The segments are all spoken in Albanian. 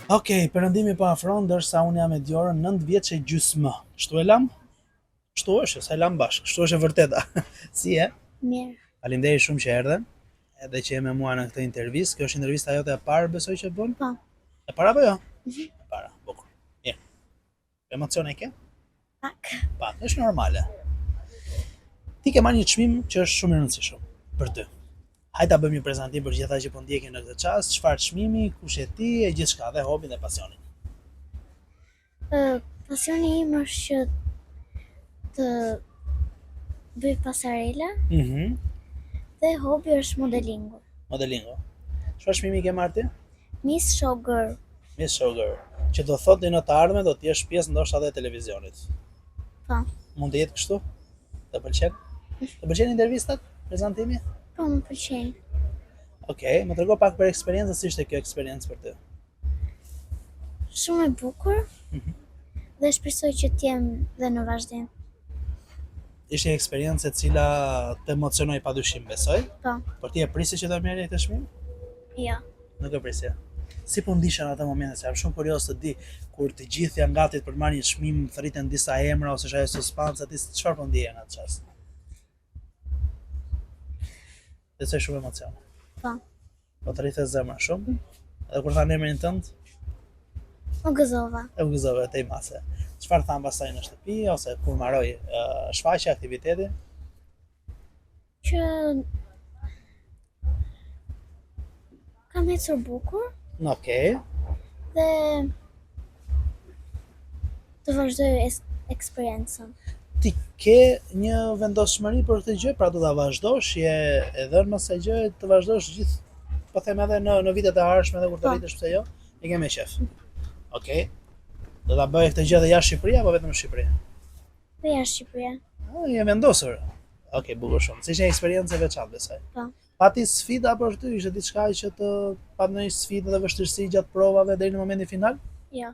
Okej, perëndimi po afron ndërsa unë jam me Diorën 9 vjeç e gjysmë. Kështu e lam? Kështu është, sa e lam bashkë. Kështu është e vërteta. Si e? Mirë. Faleminderit shumë që erdhe, edhe që je me mua në këtë intervistë. Kjo është intervista jote e parë, besoj që bën? Po. E para apo jo? Mhm. E para, bukur. Mirë. Emocione ke? Pak. Pak, është normale. Ti ke marrë një çmim që është shumë i rëndësishëm për ty. Hajde ta bëjmë një prezantim për gjithë ata që po ndjekin në këtë çast, çfarë çmimi, kush je ti e gjithçka dhe hobin dhe pasionin. Pasioni im është që të bëj pasarela dhe hobi është modelingu. Modelingo. Çfarë çmimi ke marrë ti? Miss Showgirl. Miss Showgirl, që do thotë në të ardhmen do të jesh pjesë ndoshta edhe e televizionit. Po. Mund të jetë kështu? Të pëlqen? Të pëlqen intervistat? Prezantimi? Po më pëlqen. Okej, më trego pak për eksperiencën, si ishte kjo eksperiencë për ty? Shumë e bukur dhe shpresoj që të jem dhe në vazhdim. Ishte një eksperiencë e cila të emocionoi padyshim, besoj. Po. Por ti e prisje që ta merrje këtë çmim? Jo. Nuk e prisje. Si po ndishen ato momente, se jam shumë kurioz të di kur të gjithë janë gati për të marrë një çmim, thërriten disa emra ose është ajo suspanca, ti çfarë po ndihen atë çast? Besoj shumë emocion. Po. Po të rrithe zemra shumë. Edhe kur thanë emrin tënd, U gëzova. e u gëzove te i mase. Çfarë thanë pastaj në shtëpi ose kur mbaroi shfaqja, aktiviteti? Që kam ecur bukur Okej. dhe të vazhdoj eksperiencën. Ti ke një vendosmëri për këtë gjë, pra do ta vazhdosh, je e dhënë mos e gjë, të vazhdosh gjithë, po them edhe në vitet e ardhshme edhe kur të Po. rritesh pse jo? E ke me qef. Okej. Do ta bëj këtë gjë edhe jashtë Shqipërisë apo vetëm në Shqipëri? Dhe jashtë Shqipëria. Je vendosur. Okej, bukur shumë. Si ishte një eksperiencë e veçantë besoj. Po. Pati sfida për ty, ishte diçka që të pat ndonjë sfidë dhe vështirësi gjatë provave deri në momentin final? Jo.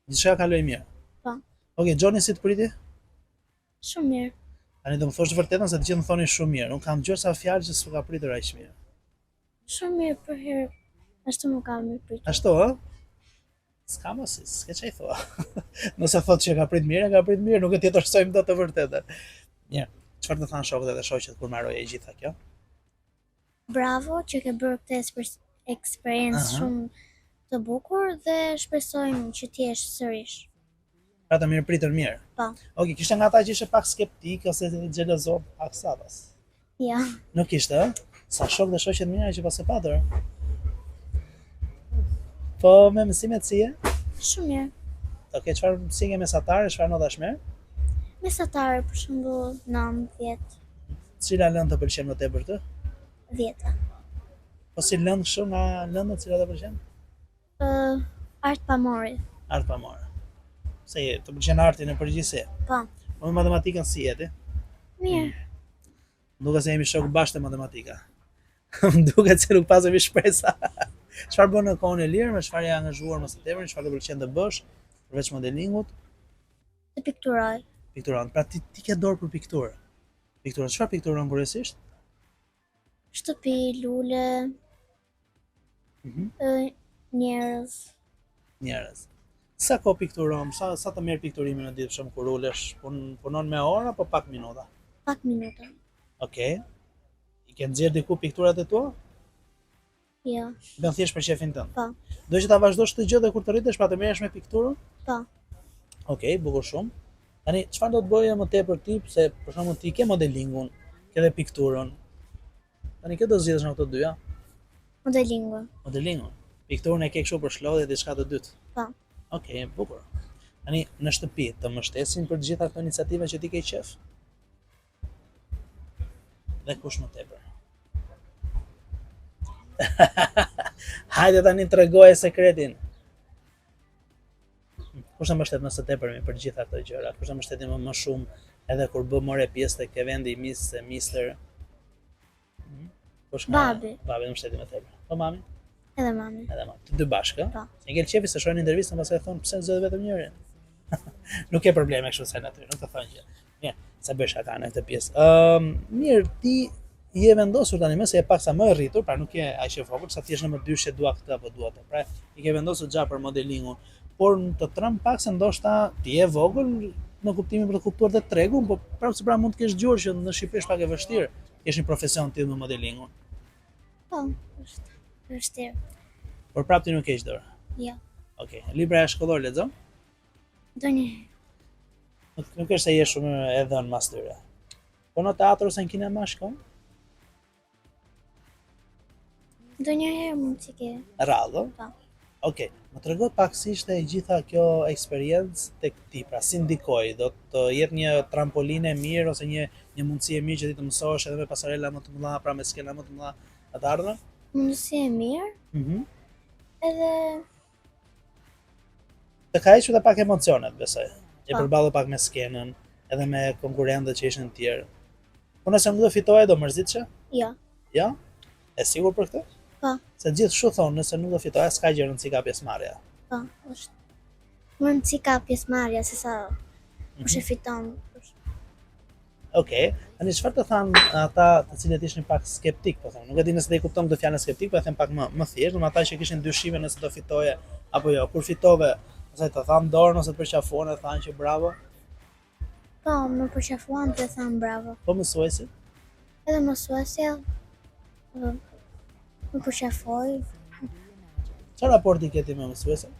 Gjithçka kaloi mirë. Po. Okej, Johnny si të priti? Shumë mirë. Tani do më thosh të vërtetën se të gjithë më thonin shumë mirë. Unë kam dëgjuar sa fjalë që s'u ka pritur aq mirë. Shumë mirë për herë. Ashtu më ka mirë pritur. Ashtu, ë? S'ka mos, s'ke çaj thua. Nëse thotë që ka prit mirë, nuk e tjetërsojmë dot të vërtetën. Mirë. Çfarë të thanë shokët dhe shoqet kur mbaroi e gjitha kjo? Bravo që ke bërë këtë eksperiencë shumë të bukur dhe shpresojmë që të jesh sërish. Pra të mirë pritën mirë. Po. Okej, kishte nga ata që ishte pak skeptik ose xhelozon pak sapas. Ja. Nuk ishte, ë? Sa shok dhe shoqet mira që pas e patër. Po me mësimet si e? Shumë mirë. Okej, çfarë mësime mesatare, çfarë notash merr? Mesatare për shembull 9, 10, Cila lëndë të pëlqen më tepër të? 10. Po si lëndë kështu nga lëndët cilat të pëlqen? Art pamori. Art pamore. Se të pëlqen arti në përgjithësi. Po. Po me matematikën si jeti? Mirë. Duket se jemi shok bashkë te matematika. Duket se nuk pasemi shpresa. Çfarë bën në kohën e lirë, me çfarë je angazhuar më së tepër, çfarë të pëlqen të bësh përveç modelingut? Të pikturoj. Pikturon. Pra ti ke dorë për pikturë. Pikturën, çfarë pikturon kryesisht? Shtëpi, lule, njerëz. Njerëz. Sa kohë pikturon? Sa të merr pikturimin në ditë, për shembull kur ulesh, punon me orë apo pak minuta? Pak minuta. Okej. I ke nxjerr diku pikturat e tua? Jo. Bën thjesht për shefin tënd. Po. Do që ta vazhdosh këtë gjë dhe kur të rritesh pa të merresh me pikturën? Po. Okej, bukur shumë. Tani çfarë do të bëje më tepër ti, se për shembull ti ke modelingun, ke edhe pikturën. Tani kë do zgjedhësh nga këto dyja? Modelingu. Modelingun. Pikturën e ke kështu për shllodhje diçka të dytë. Po. Okej, bukur. Tani në shtëpi të mbështesin për të gjitha këto iniciativa që ti ke qef? Dhe kush më tepër? Hajde tani tregoje sekretin. Kush të mbështet më së tepërmi për gjitha këto gjëra? Kush të mbështetin më shumë edhe kur bë more pjesë tek eventi i Miss e Mister? Babi. Babi më mbështetin më tepër. Po mami? Edhe mami. Edhe mami. Të dy bashkë, Po. Se ngel qefi se shohin intervistën pastaj thon pse zgjedh vetëm njërin. Nuk ke probleme kështu se natyr, nuk të thonë gjë. Mirë, sa bësh ata në këtë pjesë. Mirë, ti i e vendosur tani më se e paksa më e rritur, pra nuk je aq e vogël, sa ti je në më dyshje dua këtë apo dua atë. Pra i ke vendosur xha për modelingun, por në të trëm paksa ndoshta ti je vogël në kuptimin për të kuptuar të tregun, po prapë se pra mund të kesh dëgjuar që në Shqipëri është pak e vështirë, kesh një profesion tillë me modelingun. Po, është vështirë. Por prapë ti nuk ke dorë. Jo. Okej, libra shkollor lexon? Ndonjëherë. Nuk është se je shumë e dhënë mas tyre. Po në teatr ose në kinema shkon? Ndonjëherë mund t'i ke. Rrallë? Po. Okej, më trego pak si ishte e gjitha kjo eksperiencë tek ti, pra si ndikoi, do të jetë një trampolinë e mirë ose një mundësi e mirë që ti të mësohesh edhe me pasarela më të mëdha, pra me skena më të mëdha të ardhmen? Mundësi e mirë, Mhm. edhe Të ka hequr edhe pak emocionet, besoj. E Po. përballur pak me skenën, edhe me konkurrentët që ishin të tjerë. Po nëse nuk do fitoje, do mërziteshe? jo. Jo? E sigur për këtë? Po, Se gjithë shu thonë, nëse nuk do fitoje, s'ka gjë rëndësi ka pjesëmarrja. po, është. Më rëndësi ka pjesëmarrja se sa kush e fiton. Okej, tani çfarë të thanë ata të cilët ishin pak skeptik, po them. Nuk e di nëse do i kupton këtë fjalën skeptik, po e them pak më thjesht, domethënë ata që kishin dyshime nëse do fitoje apo jo. Kur fitove, ose të thanë dorën ose të përqafuan e thanë që bravo, Po, më përqafuan dhe thamë bravo. po mësuesit. Edhe mësuesja më përqafoi. Çfarë raporti ke ti me mësuesin?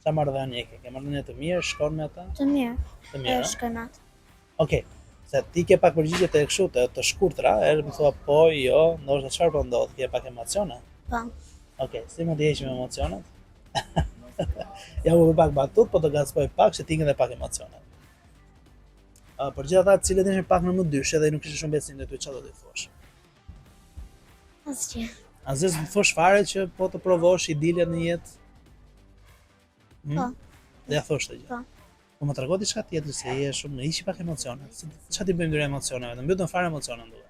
Çfarë marrëdhënie ke? Ke marrëdhënie të mirë, shkon me ata? Të mirë. Të mirë. Është shkënat. Okej. Se ti ke pak përgjigje të kështu të shkurtra, edhe më thua po, jo, ndoshta çfarë po ndodh? Ke pak emocione? Po. Okej, si mund të heqim emocionet? Ja u bë pak batut, po të gaspoj pak se tingën dhe pak emocionet. Për gjithë ata të cilët ishin pak në më dyshje dhe nuk ishin shumë besim në ty, çfarë do t'i thosh? Asgjë. Asgjë s'do të thosh fare që po të provosh idealet në jetë? Po. Dhe ja thosh të gjë. Po. Po më trego diçka tjetër se je shumë në hiqi pak emocione. Çfarë ti bëjmë dyre emocioneve? Të mbytën fare emocionet ndua.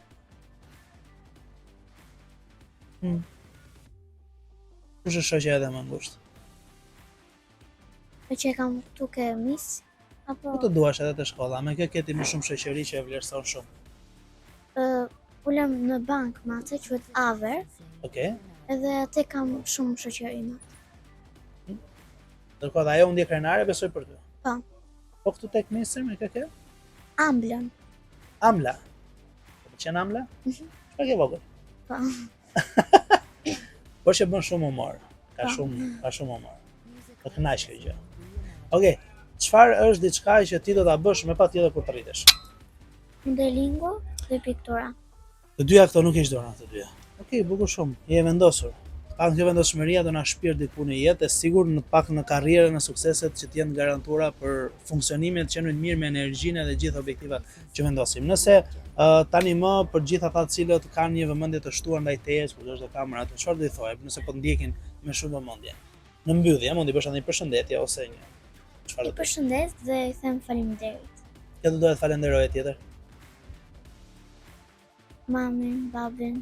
Kush është shoqja edhe më ngushtë? Po që e kam këtu ke mis, apo Po të duash edhe të shkolla, me kjo keti më shumë shoqëri që e vlerëson shumë. ulem në bank me atë quhet Aver, Okej. edhe atë kam shumë shoqëri me atë. Ndërkohë ajo u ndje krenare, besoj për ty. Po. Po këtu tek Misër me kë? Amblën. Amla. Po pëlqen Amla? Çfarë ke vogël? Po. Po që bën shumë humor. Ka Po. shumë humor. Po kënaq kjo gjë. Okej. Çfarë është diçka që ti do ta bësh me patjetër kur të rritesh? Modelingo dhe piktura. Të dyja këto nuk hiq dorën të dyja. Okej, bukur shumë. Je e vendosur. Pak kjo vendosmëria do na shpir diku në jetë, e sigur në pak në karrierën e sukseset që të jenë garantuara për funksionimin e qenërit mirë me energjinë dhe gjithë objektivat që vendosim. Nëse tani më për gjithë ata të cilët kanë një vëmendje të shtuar ndaj teje, kur është kamera, çfarë do i thojë, nëse po ndjekin me shumë vëmendje. Në mbyllje, mund i bësh një përshëndetje ose një çfarë I do të. përshëndes dhe i them faleminderit. Këtë do të falenderoje tjetër. Mamin, babin.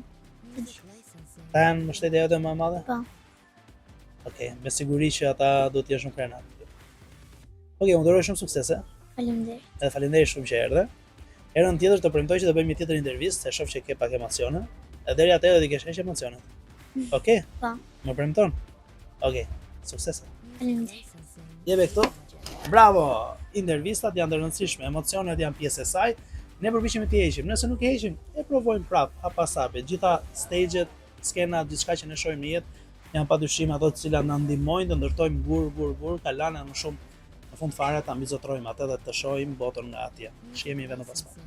Ta janë mbështetja jote më e madhe? Po. Okej, me siguri që ata do të jenë shumë krenat. Okej, unë uroj shumë suksese. Faleminderit. Edhe faleminderit shumë që erdhe. Herën tjetër të premtoj që të bëjmë një tjetër intervistë, se shoh që ke pak emocione. Edhe deri atëherë do të kesh heqë emocionet. Okej? Po. Më premton? Okej, suksese. Faleminderit. Jebe këtu. Bravo! Intervistat janë të rëndësishme, emocionet janë pjesë e saj. Ne përpiqemi t'i heqim. Nëse nuk e heqim, e provojmë prapë, hapa sape. Gjitha staget, skenat, gjithçka që ne shohim në jetë, janë padyshim ato të cilat na ndihmojnë të ndërtojmë gur, kalana më shumë në fund fare ta mbizotrojmë atë dhe të shohim botën nga atje. Shihemi vetëm pas pak.